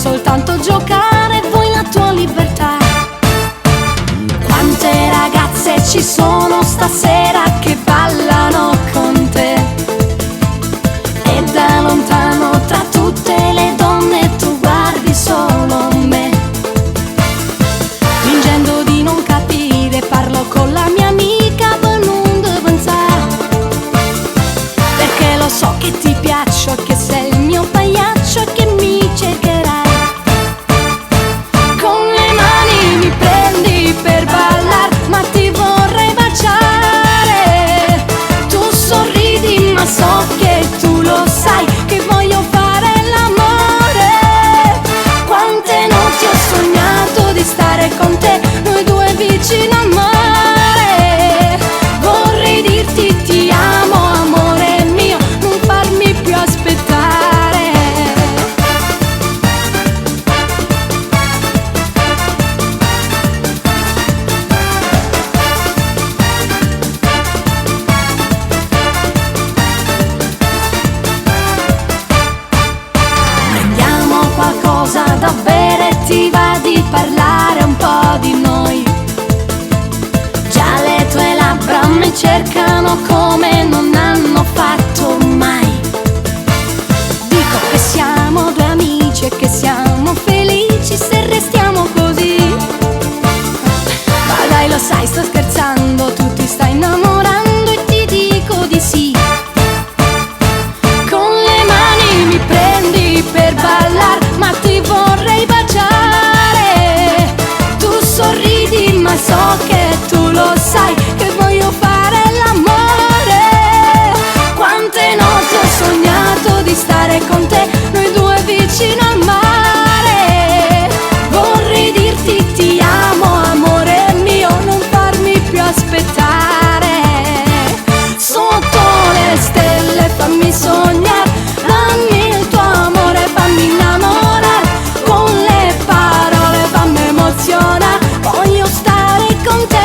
soltanto giocare, vuoi la tua libertà. Quante ragazze ci sono stasera che ballano con te, e da lontano tra tutte le donne tu guardi solo me. Fingendo di non capire parlo con la mia amica per non pensare, perché lo so che ti piaccio e che sei il mio pagliaccio e che mi cercherai. Con le mani mi prendi per ballar, ma ti vorrei baciare. Tu sorridi ma so che tu lo sai che voglio fare l'amore. Quante notti ho sognato di stare con te, noi due vicino al mare. Vorrei dirti ti amo amore mio, non farmi più aspettare. Prendiamo qualcosa da bere, ti va di parlare un po' di noi? Già le tue labbra mi cercano come non hanno fatto mai. Dico che siamo due amici e che siamo felici se restiamo così. Ma dai, lo sai, sto scherzando, tu ti stai innamorando e ti dico di sì. Con le mani mi prendi per ballar, ma ti vorrei baciare. Tu sorridi ma so che tu lo sai che voglio fare l'amore. Quante notti ho sognato di stare con te, noi due vicino al mare. Vorrei dirti ti amo amore mio, non farmi più aspettare. Sotto le stelle fammi sognare, dammi il tuo amore, fammi innamorare. Con le parole fammi emozionare, voglio stare con te.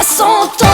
Sotto